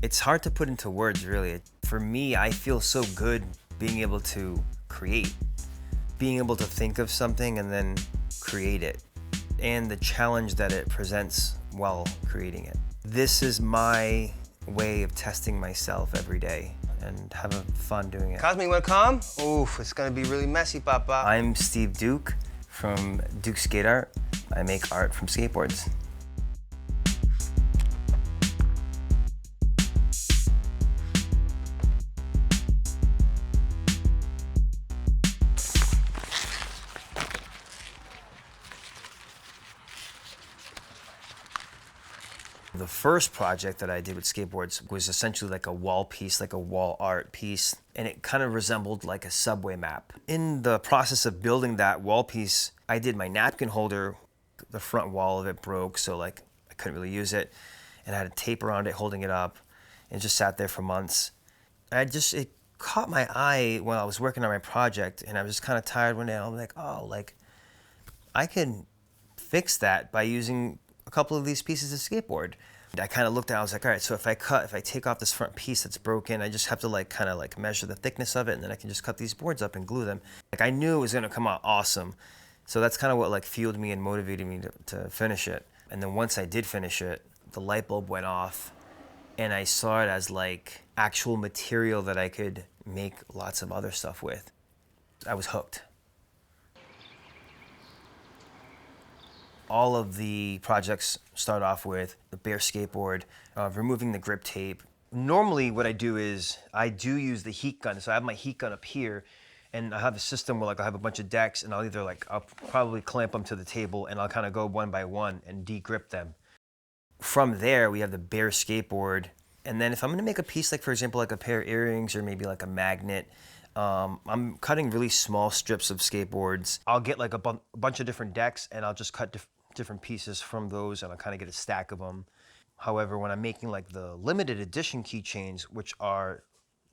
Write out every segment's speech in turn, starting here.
It's hard to put into words, really. For me, I feel so good being able to create, being able to think of something and then create it, and the challenge that it presents while creating it. This is my way of testing myself every day and having fun doing it. Cosme, you wanna come? Oof, it's gonna be really messy, Papa. I'm Steve Duque from Duque Skate Art. I make art from skateboards. The first project that I did with skateboards was essentially like a wall piece, like a wall art piece, and it kind of resembled like a subway map. In the process of building that wall piece, I did my napkin holder. The front wall of it broke, so like I couldn't really use it, and I had a tape around it holding it up, and it just sat there for months. It caught my eye when I was working on my project, and I was just kind of tired one day. I'm like, oh, like I can fix that by using a couple of these pieces of skateboard. I kind of looked at it, I was like, all right, so if I take off this front piece that's broken, I just have to like kind of like measure the thickness of it, and then I can just cut these boards up and glue them. Like I knew it was gonna come out awesome. So that's kind of what like fueled me and motivated me to finish it. And then once I did finish it, the light bulb went off, and I saw it as like actual material that I could make lots of other stuff with. I was hooked. All of the projects start off with the bare skateboard, removing the grip tape. Normally what I do is I do use the heat gun. So I have my heat gun up here, and I have a system where like I have a bunch of decks, and I'll probably clamp them to the table, and I'll kind of go one by one and de-grip them. From there, we have the bare skateboard. And then if I'm gonna make a piece, like for example, like a pair of earrings or maybe like a magnet, I'm cutting really small strips of skateboards. I'll get like a bunch of different decks, and I'll just cut different pieces from those, and I'll kind of get a stack of them. However, when I'm making like the limited edition keychains, which are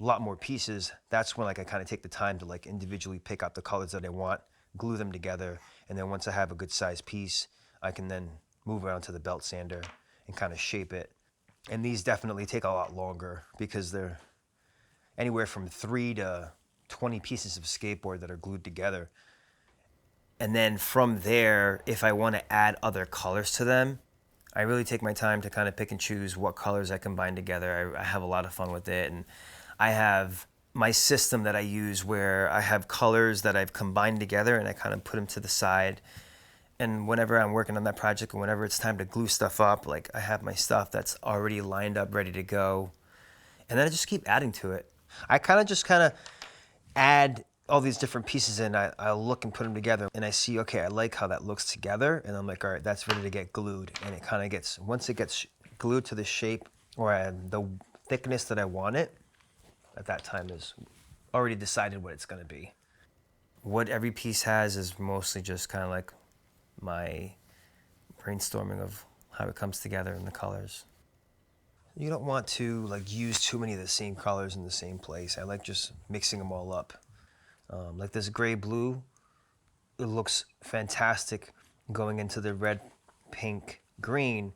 a lot more pieces, that's when like I kind of take the time to like individually pick out the colors that I want, glue them together, and then once I have a good sized piece, I can then move around to the belt sander and kind of shape it. And these definitely take a lot longer because they're anywhere from 3 to 20 pieces of skateboard that are glued together. And then from there, if I want to add other colors to them, I really take my time to kind of pick and choose what colors I combine together. I have a lot of fun with it. And I have my system that I use where I have colors that I've combined together, and I kind of put them to the side. And whenever I'm working on that project, and whenever it's time to glue stuff up, like I have my stuff that's already lined up, ready to go. And then I just keep adding to it. I kind of add all these different pieces in. I'll look and put them together, and I see, okay, I like how that looks together, and I'm like, all right, that's ready to get glued. And it kind of gets, once it gets glued to the shape or the thickness that I want it, at that time is already decided what it's gonna be. What every piece has is mostly just kind of like my brainstorming of how it comes together and the colors. You don't want to like use too many of the same colors in the same place. I like just mixing them all up. Like this gray blue, it looks fantastic going into the red, pink, green,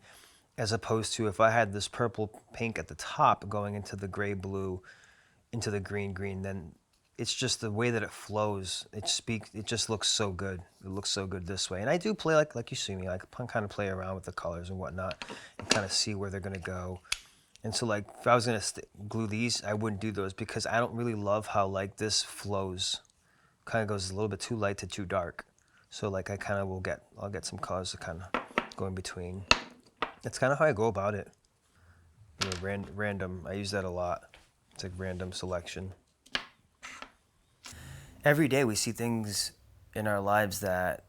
as opposed to if I had this purple pink at the top going into the gray blue, into the green green, then it's just the way that it flows. It just looks so good. It looks so good this way. And I do play like you see me, like kind of play around with the colors and whatnot, and kind of see where they're gonna go. And so like if I was gonna glue these, I wouldn't do those because I don't really love how like this flows. Kind of goes a little bit too light to too dark. So like I kind of I'll get some colors to kind of go in between. That's kind of how I go about it. You know, random, I use that a lot. It's like random selection. Every day we see things in our lives that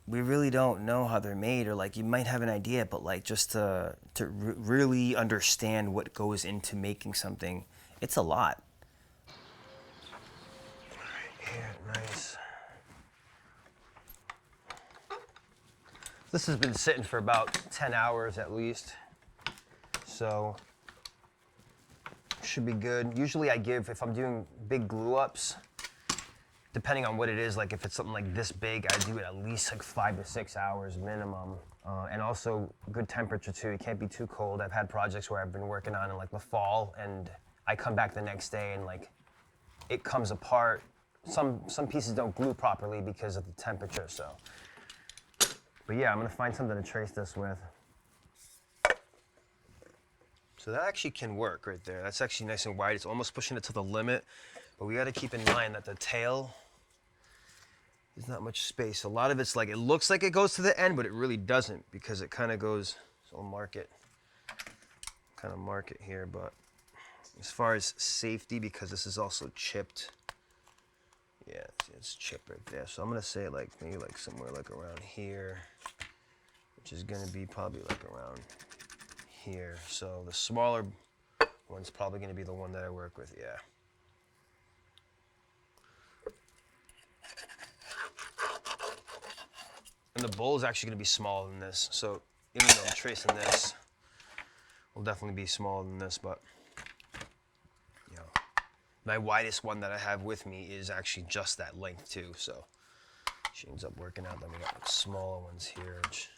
we really don't know how they're made, or like you might have an idea, but like just to really understand what goes into making something, it's a lot. Yeah, nice. This has been sitting for about 10 hours at least, so should be good. Usually I give, if I'm doing big glue ups, depending on what it is, like if it's something like this big, I do it at least like 5 to 6 hours minimum. And also good temperature too. It can't be too cold. I've had projects where I've been working on in like the fall and I come back the next day and like it comes apart. Some pieces don't glue properly because of the temperature, so. But yeah, I'm gonna find something to trace this with. So that actually can work right there. That's actually nice and wide. It's almost pushing it to the limit, but we gotta keep in mind that the tail, there's not much space. A lot of it's like, it looks like it goes to the end, but it really doesn't because it kind of goes, so I'll mark it, kind of mark it here, but as far as safety, because this is also chipped, yeah, it's chipped right there. So I'm gonna say like, maybe like somewhere like around here, which is gonna be probably like around here. So the smaller one's probably gonna be the one that I work with, yeah. And the bowl is actually going to be smaller than this. So even though I'm tracing this, will definitely be smaller than this, but you know, my widest one that I have with me is actually just that length too. So she ends up working out. Then we got like smaller ones here. Which,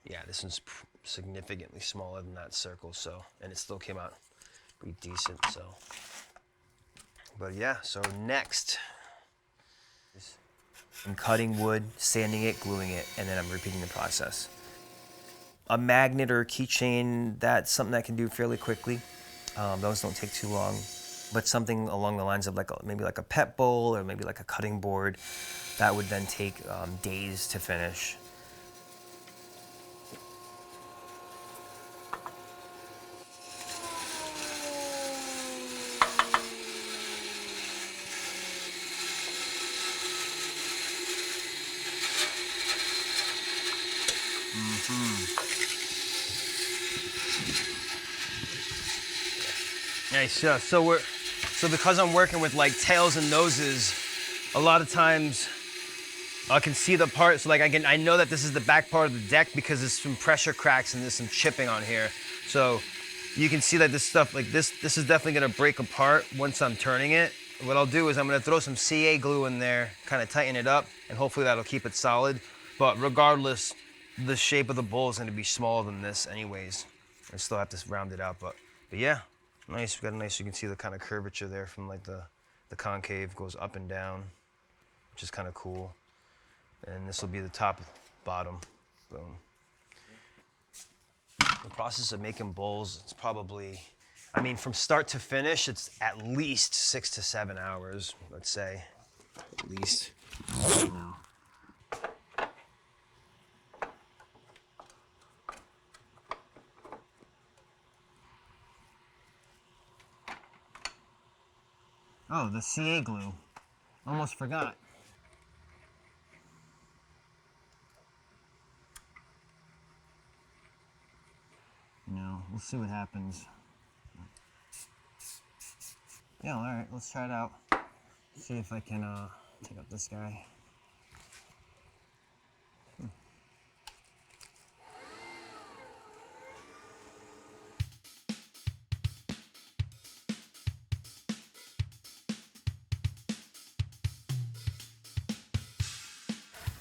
yeah, this one's significantly smaller than that circle. So, and it still came out pretty decent. So, but yeah, so next. I'm cutting wood, sanding it, gluing it, and then I'm repeating the process. A magnet or a keychain, that's something I can do fairly quickly. Those don't take too long. But something along the lines of like maybe like a pet bowl or maybe like a cutting board, that would then take days to finish. Nice. Yeah. So because I'm working with like tails and noses, a lot of times I can see the part. So like I know that this is the back part of the deck because there's some pressure cracks and there's some chipping on here. So you can see that this stuff like this is definitely gonna break apart once I'm turning it. What I'll do is I'm gonna throw some CA glue in there, kind of tighten it up, and hopefully that'll keep it solid. But regardless, the shape of the bowl is gonna be smaller than this anyways. I still have to round it out, but yeah. Nice, we got a nice, you can see the kind of curvature there from like the concave goes up and down, which is kind of cool. And this will be the top, bottom, boom. The process of making bowls, it's probably, I mean, from start to finish, it's at least 6 to 7 hours, let's say, at least. Oh, the CA glue. Almost forgot. No, we'll see what happens. Yeah, all right, let's try it out. See if I can take up this guy.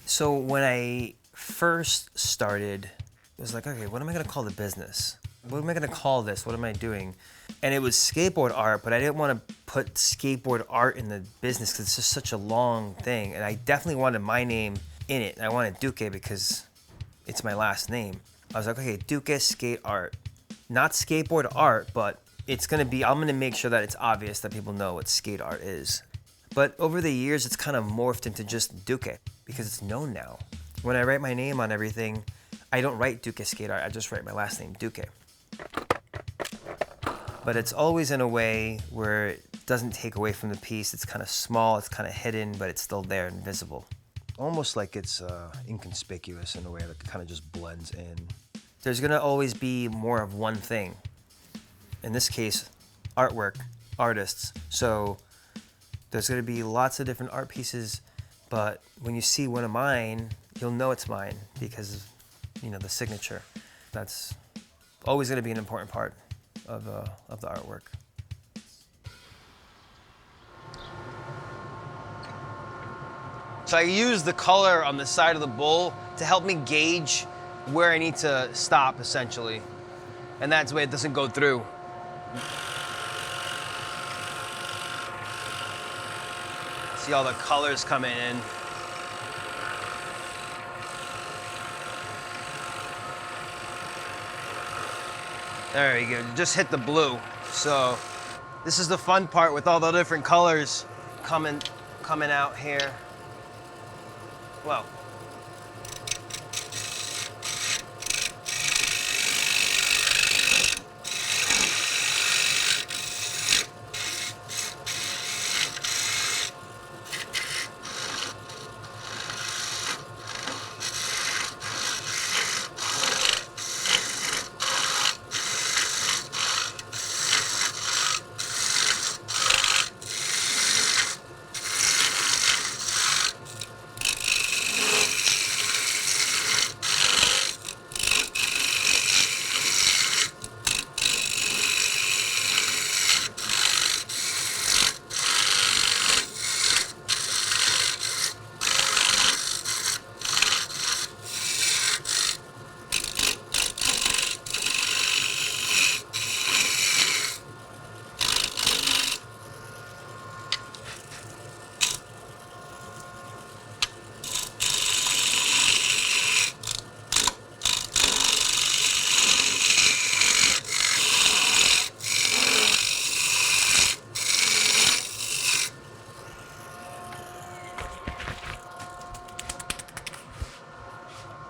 So when I first started, it was like, okay, what am I gonna call the business? What am I gonna call this? What am I doing? And it was skateboard art, but I didn't want to put skateboard art in the business because it's just such a long thing. And I definitely wanted my name in it. And I wanted Duque because it's my last name. I was like, okay, Duque skate art. Not skateboard art, but it's gonna be, I'm gonna make sure that it's obvious that people know what skate art is. But over the years, it's kind of morphed into just Duque because it's known now. When I write my name on everything, I don't write Duque skate art, I just write my last name, Duque. But it's always in a way where it doesn't take away from the piece. It's kind of small, it's kind of hidden, but it's still there and visible. Almost like it's inconspicuous in a way that it kind of just blends in. There's gonna always be more of one thing. In this case, artwork, artists. So there's gonna be lots of different art pieces, but when you see one of mine, you'll know it's mine because of, you know, the signature. That's always gonna be an important part of the artwork. So I use the color on the side of the bowl to help me gauge where I need to stop, essentially. And that's the way it doesn't go through. See all the colors coming in. There you go, just hit the blue. So this is the fun part with all the different colors coming out here. Well,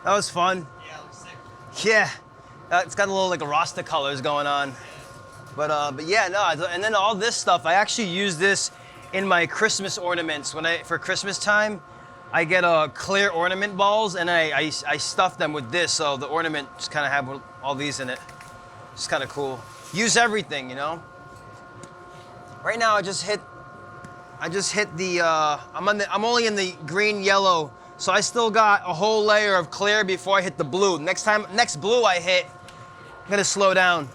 that was fun. Yeah, looks sick. Yeah, it's got a little like Rasta colors going on. But yeah, no, and then all this stuff, I actually use this in my Christmas ornaments. For Christmas time, I get clear ornament balls and I stuff them with this, so the ornament just kind of have all these in it. It's kind of cool. Use everything, you know? Right now I just hit the, I'm only in the green, yellow, so I still got a whole layer of clear before I hit the blue. Next blue I hit, I'm gonna slow down.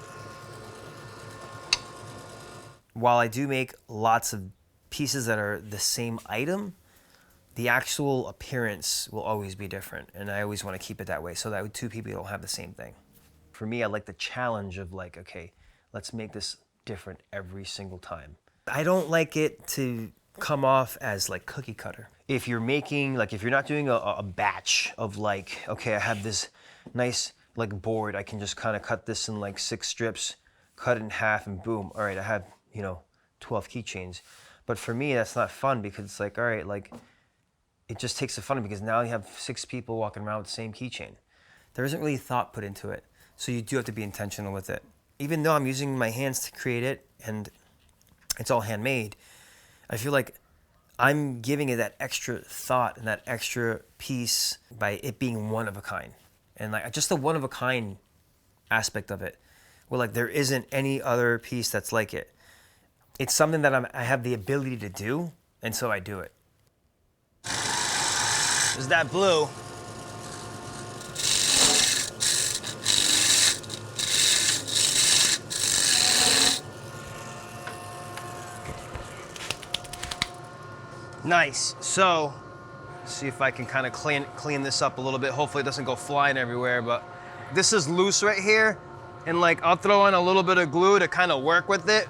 While I do make lots of pieces that are the same item, the actual appearance will always be different. And I always want to keep it that way so that two people don't have the same thing. For me, I like the challenge of like, okay, let's make this different every single time. I don't like it to come off as like cookie cutter. If you're making, like if you're not doing a batch of like, okay, I have this nice like board, I can just kind of cut this in like 6 strips, cut it in half and boom, all right, I have, 12 keychains. But for me, that's not fun because it's like, all right, like it just takes the fun because now you have 6 people walking around with the same keychain. There isn't really thought put into it. So you do have to be intentional with it. Even though I'm using my hands to create it and it's all handmade, I feel like I'm giving it that extra thought and that extra piece by it being one of a kind. And like just the one of a kind aspect of it, where like there isn't any other piece that's like it. It's something that I have the ability to do, and so I do it. There's that blue. Nice. So, see if I can kind of clean this up a little bit. Hopefully it doesn't go flying everywhere, but this is loose right here. And like I'll throw in a little bit of glue to kind of work with it.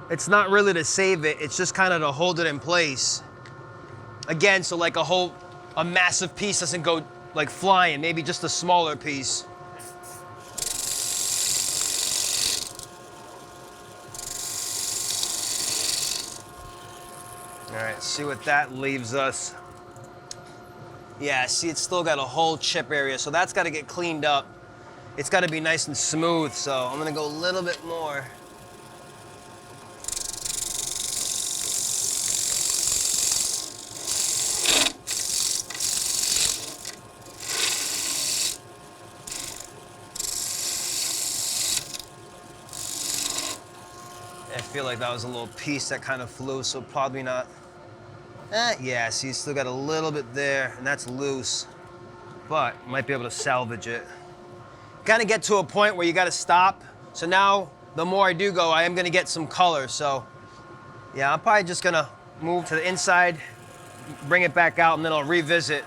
It's not really to save it, it's just kind of to hold it in place. Again, so like a massive piece doesn't go like flying, maybe just a smaller piece. All right, see what that leaves us. Yeah, see, it's still got a whole chip area, so that's got to get cleaned up. It's got to be nice and smooth, so I'm gonna go a little bit more. I feel like that was a little piece that kind of flew, so probably not. Yeah, see, you still got a little bit there, and that's loose, but might be able to salvage it. Kind of get to a point where you got to stop. So now, the more I do go, I am going to get some color. So, yeah, I'm probably just going to move to the inside, bring it back out, and then I'll revisit.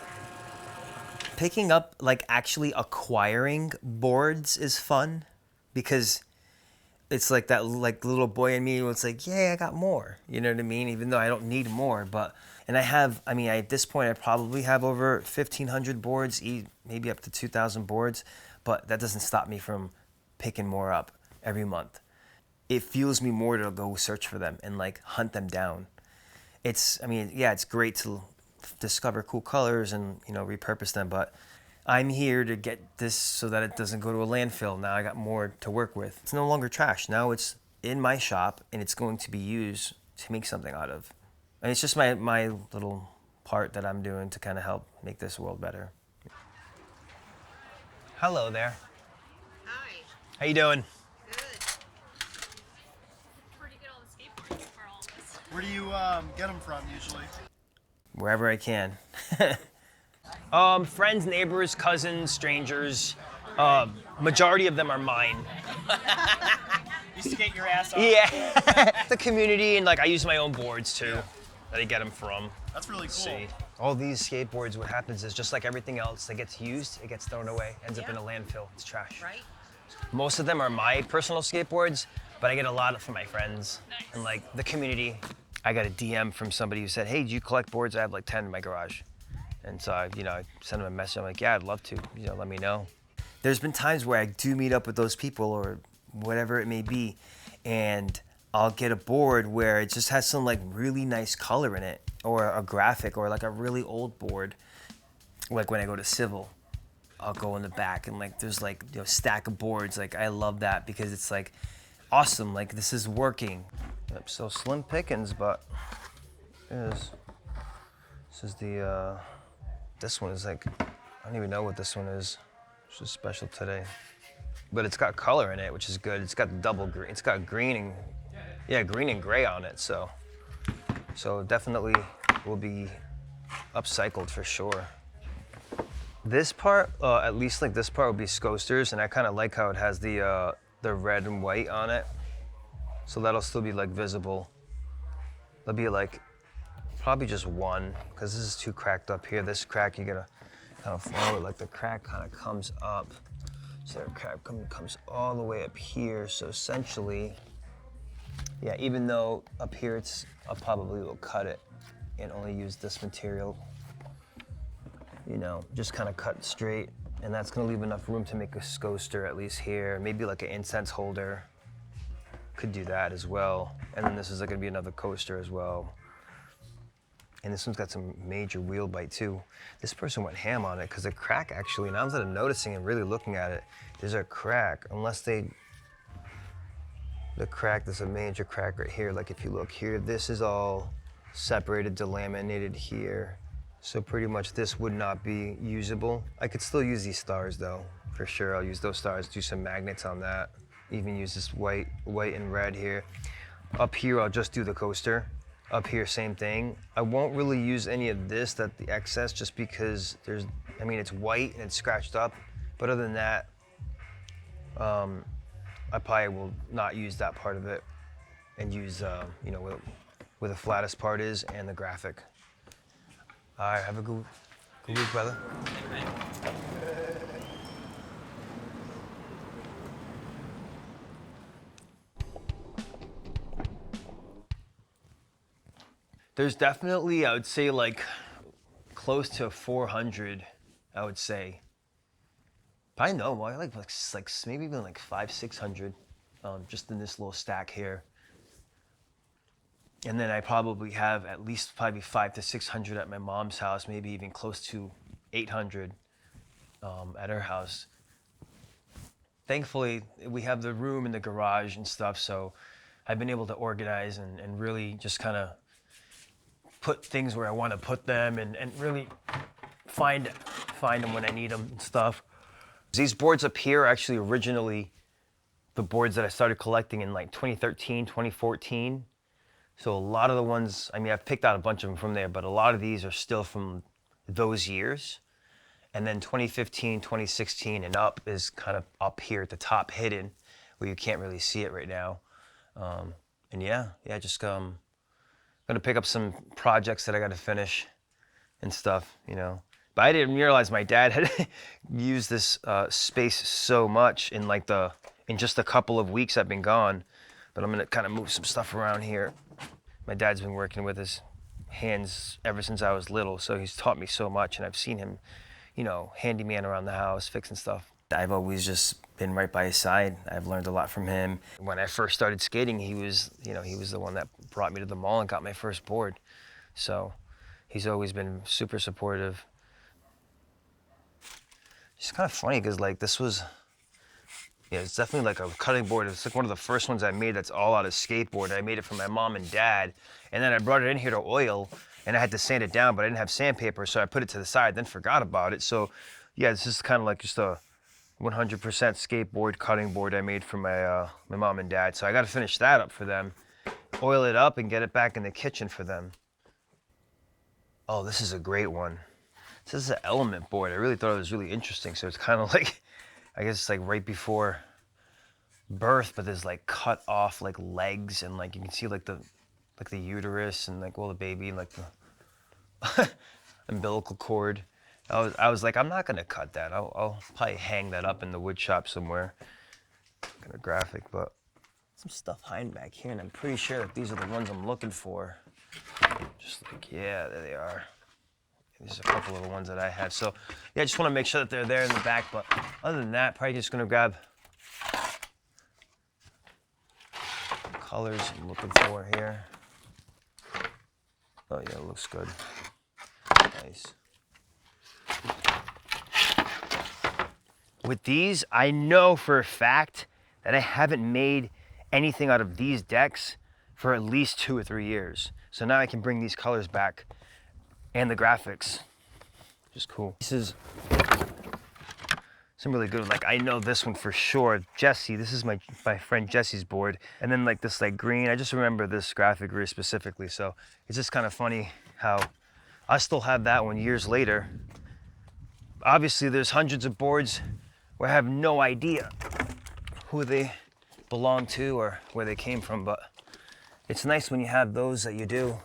Picking up, like actually acquiring boards is fun because it's like that like little boy in me was like, yeah, I got more. You know what I mean? Even though I don't need more, but and at this point I probably have over 1,500 boards, maybe up to 2,000 boards, but that doesn't stop me from picking more up every month. It fuels me more to go search for them and like hunt them down. It's great to discover cool colors and repurpose them, but I'm here to get this so that it doesn't go to a landfill. Now I got more to work with. It's no longer trash. Now it's in my shop and it's going to be used to make something out of. And it's just my little part that I'm doing to kind of help make this world better. Hello there. Hi. How you doing? Good. Where do you get all the skateboards for all of us? Where do you get them from usually? Wherever I can. Friends, neighbors, cousins, strangers. Majority of them are mine. You skate your ass off. Yeah. The community, and like I use my own boards too that I get them from. That's really cool. See, all these skateboards, what happens is just like everything else that gets used, it gets thrown away, ends up in a landfill. It's trash. Right? Most of them are my personal skateboards, but I get a lot from my friends and like the community. I got a DM from somebody who said, hey, do you collect boards? I have like 10 in my garage. And so I sent them a message. I'm like, yeah, I'd love to, let me know. There's been times where I do meet up with those people or whatever it may be, and I'll get a board where it just has some like really nice color in it, or a graphic, or like a really old board. Like when I go to Civil, I'll go in the back and like there's like stack of boards. Like I love that because it's like awesome. Like this is working. Yep, so slim pickings, but this is the this one is like I don't even know what this one is. It's just special today. But it's got color in it, which is good. It's got double green. It's got green and gray on it. So definitely will be upcycled for sure. This part, at least like this part, will be Skosters, and I kind of like how it has the red and white on it. So that'll still be like visible. There'll be like probably just one, because this is too cracked up here. This crack you gotta kind of follow it, like the crack kind of comes up. So the crack comes all the way up here. So essentially, yeah, even though up here I probably will cut it and only use this material. Just kind of cut straight, and that's gonna leave enough room to make a Skoster at least here. Maybe like an incense holder. Could do that as well. And then this is gonna be another coaster as well. And this one's got some major wheel bite too. This person went ham on it because the crack actually, now that I'm noticing and really looking at it, there's a crack, there's a major crack right here. Like if you look here, this is all separated, delaminated here. So pretty much this would not be usable. I could still use these stars though, for sure. I'll use those stars, do some magnets on that. Even use this white and red here. Up here, I'll just do the coaster. Up here, same thing. I won't really use any of this, the excess, just because it's white and it's scratched up. But other than that, I probably will not use that part of it and use, where the flattest part is and the graphic. All right, have a good week, brother. There's definitely, I would say, like close to 400, I would say. I know, like maybe even like 500-600, just in this little stack here. And then I probably have at least probably 500 to 600 at my mom's house, maybe even close to 800 at her house. Thankfully, we have the room in the garage and stuff, so I've been able to organize and really just kind of put things where I want to put them and really find them when I need them and stuff. These boards up here are actually originally the boards that I started collecting in like 2013, 2014. So a lot of the ones, I've picked out a bunch of them from there, but a lot of these are still from those years. And then 2015, 2016 and up is kind of up here at the top hidden where you can't really see it right now. And just gonna pick up some projects that I gotta finish and stuff, But I didn't realize my dad had used this space so much in in just a couple of weeks I've been gone. But I'm gonna kind of move some stuff around here. My dad's been working with his hands ever since I was little, so he's taught me so much, and I've seen him, handyman around the house, fixing stuff. I've always just been right by his side. I've learned a lot from him. When I first started skating, he was the one that brought me to the mall and got my first board. So he's always been super supportive. It's kind of funny because this was, it's definitely like a cutting board. It's like one of the first ones I made that's all out of skateboard. I made it for my mom and dad, and then I brought it in here to oil, and I had to sand it down, but I didn't have sandpaper, so I put it to the side, then forgot about it. So yeah, this is kind of like just a 100% skateboard cutting board I made for my mom and dad. So I got to finish that up for them, oil it up, and get it back in the kitchen for them. Oh, this is a great one. This is an element board. I really thought it was really interesting. So it's kind of like, I guess it's like right before birth, but there's like cut off like legs, and like you can see like the uterus and like the baby and like the umbilical cord. I was like, I'm not gonna cut that. I'll probably hang that up in the wood shop somewhere. Kind of graphic, but some stuff hiding back here, and I'm pretty sure that these are the ones I'm looking for. Just like, yeah, there they are. There's a couple of the ones that I had. So yeah, I just want to make sure that they're there in the back. But other than that, probably just gonna grab colors I'm looking for here. Oh yeah, it looks good. Nice. With these, I know for a fact that I haven't made anything out of these decks for at least 2 or 3 years. So now I can bring these colors back and the graphics, which is cool. This is some really good, I know this one for sure. Jesse, this is my friend Jesse's board. And then this green, I just remember this graphic really specifically. So it's just kind of funny how I still have that one years later. Obviously there's hundreds of boards where I have no idea who they belong to or where they came from, but it's nice when you have those that you do.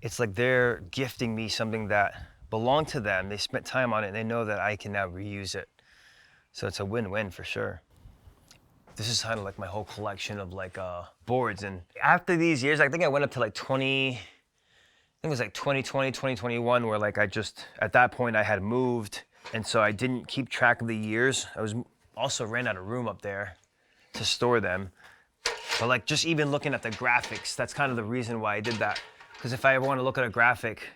It's like they're gifting me something that belonged to them. They spent time on it and they know that I can now reuse it. So it's a win-win for sure. This is kind of like my whole collection of boards. And after these years, I think I went up to 20, I think it was 2020, 2021, where at that point I had moved. And so I didn't keep track of the years. I also ran out of room up there to store them. But just even looking at the graphics, that's kind of the reason why I did that. Because if I ever want to look at a graphic,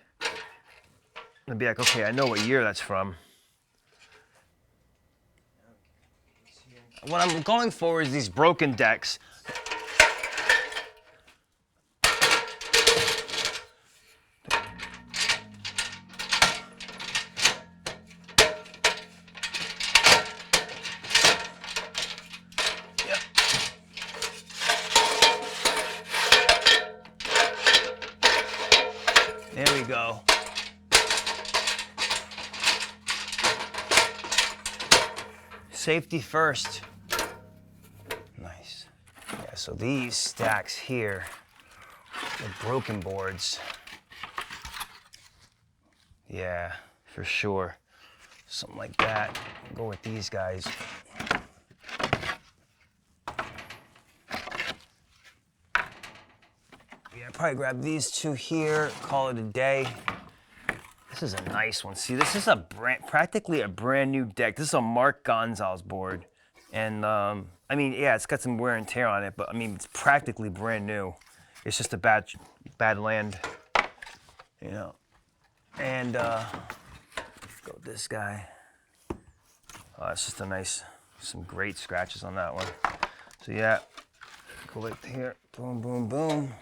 I'd be like, okay, I know what year that's from. What I'm going for is these broken decks. There we go. Safety first. Nice. Yeah, so these stacks here, the broken boards. Yeah, for sure. Something like that. Go with these guys. Yeah, probably grab these two here, call it a day. This is a nice one. See, this is practically a brand new deck. This is a Mark Gonzalez board. And I mean, yeah, it's got some wear and tear on it, but I mean, it's practically brand new. It's just a bad land, you know. And let's go with this guy. Oh, it's just some great scratches on that one. So yeah, go right here, boom, boom, boom.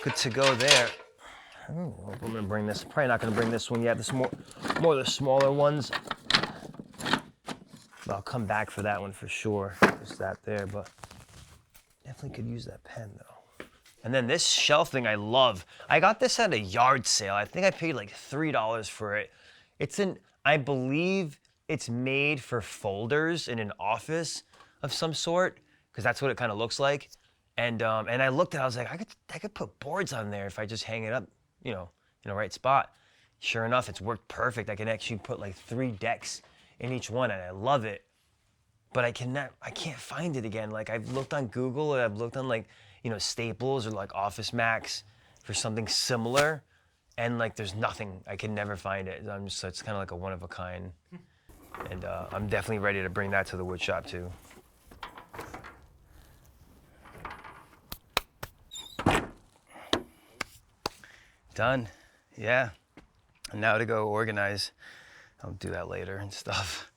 Good to go there. Oh, I'm gonna bring this. Probably not gonna bring this one yet. This is more of the smaller ones. But I'll come back for that one for sure. Just that there, but definitely could use that pen though. And then this shelving I love. I got this at a yard sale. I think I paid like $3 for it. I believe it's made for folders in an office of some sort, because that's what it kind of looks like. And I looked at it, I was like, I could put boards on there if I just hang it up, you know, in the right spot. sure enough, it's worked perfect. I can actually put like 3 decks in each one, and I love it. But I can't find it again. Like I've looked on Google and I've looked on like, Staples or like Office Max for something similar, and like there's nothing. I can never find it. It's kind of like a one of a kind, and I'm definitely ready to bring that to the wood shop too. Done, yeah. And now to go organize. I'll do that later and stuff.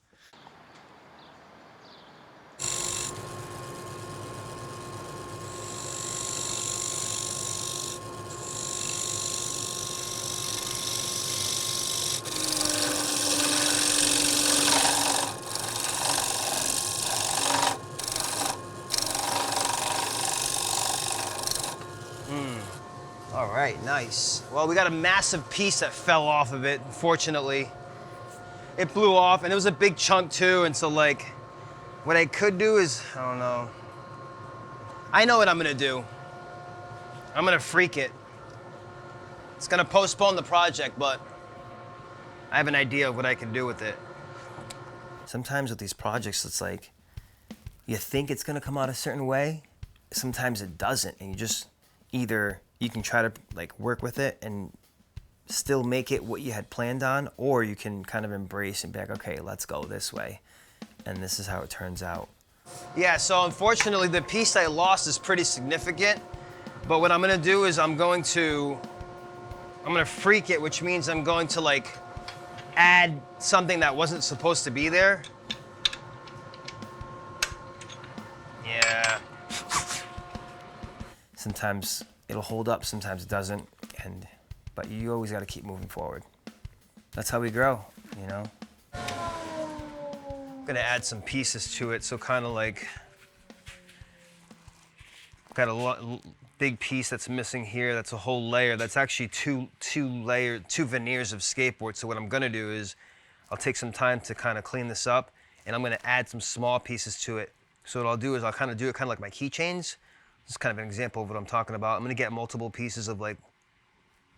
All right, nice. Well, we got a massive piece that fell off of it, unfortunately. It blew off, and it was a big chunk too, and so like, what I could do is, I don't know. I know what I'm gonna do. I'm gonna freak it. It's gonna postpone the project, but I have an idea of what I can do with it. Sometimes with these projects, it's like, you think it's gonna come out a certain way, sometimes it doesn't, and you just, either you can try to like work with it and still make it what you had planned on, or you can kind of embrace and be like, okay, let's go this way. And this is how it turns out. Yeah, so unfortunately the piece I lost is pretty significant, but what I'm gonna do is I'm gonna freak it, which means I'm going to like add something that wasn't supposed to be there. Yeah. Sometimes it'll hold up, sometimes it doesn't, but you always got to keep moving forward. That's how we grow, I'm gonna add some pieces to it, so kind of like, got a big piece that's missing here. That's a whole layer. That's actually two veneers of skateboard. So what I'm gonna do is, I'll take some time to kind of clean this up, and I'm gonna add some small pieces to it. So what I'll do is I'll kind of do it kind of like my keychains. This is kind of an example of what I'm talking about. I'm gonna get multiple pieces of like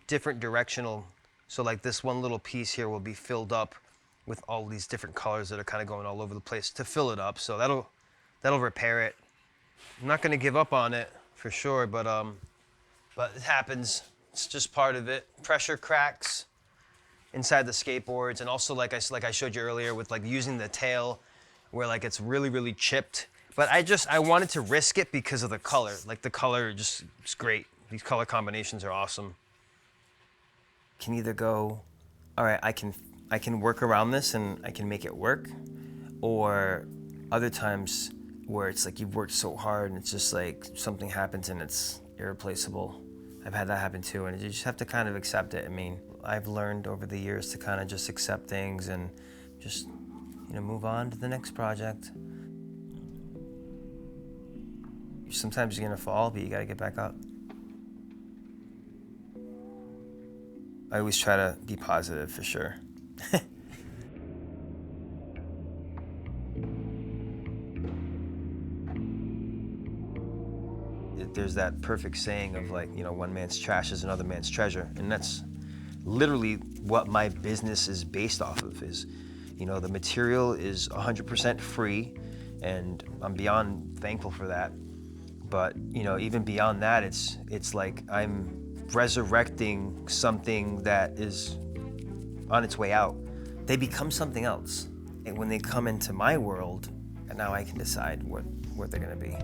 different directional. So like this one little piece here will be filled up with all these different colors that are kind of going all over the place to fill it up. So that'll repair it. I'm not gonna give up on it for sure, but it happens. It's just part of it. Pressure cracks inside the skateboards, and also like I showed you earlier with like using the tail, where like it's really chipped. But I wanted to risk it because of the color. Like the color it's great. These color combinations are awesome. Can either go, all right, I can work around this and I can make it work, or other times where it's like you've worked so hard and it's just like something happens and it's irreplaceable. I've had that happen too, and you just have to kind of accept it. I mean, I've learned over the years to kind of just accept things and just, move on to the next project. Sometimes you're gonna fall, but you gotta get back up. I always try to be positive for sure. There's that perfect saying of like, one man's trash is another man's treasure. And that's literally what my business is based off of is, the material is 100% free, and I'm beyond thankful for that. But, even beyond that, it's like I'm resurrecting something that is on its way out. They become something else. And when they come into my world, now I can decide what they're gonna be.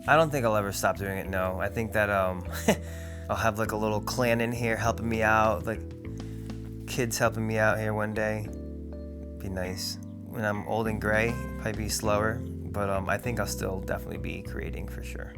I don't think I'll ever stop doing it, no. I think that I'll have like a little clan in here helping me out, like kids helping me out here one day. Be nice. when I'm old and gray, probably be slower, but I think I'll still definitely be creating for sure.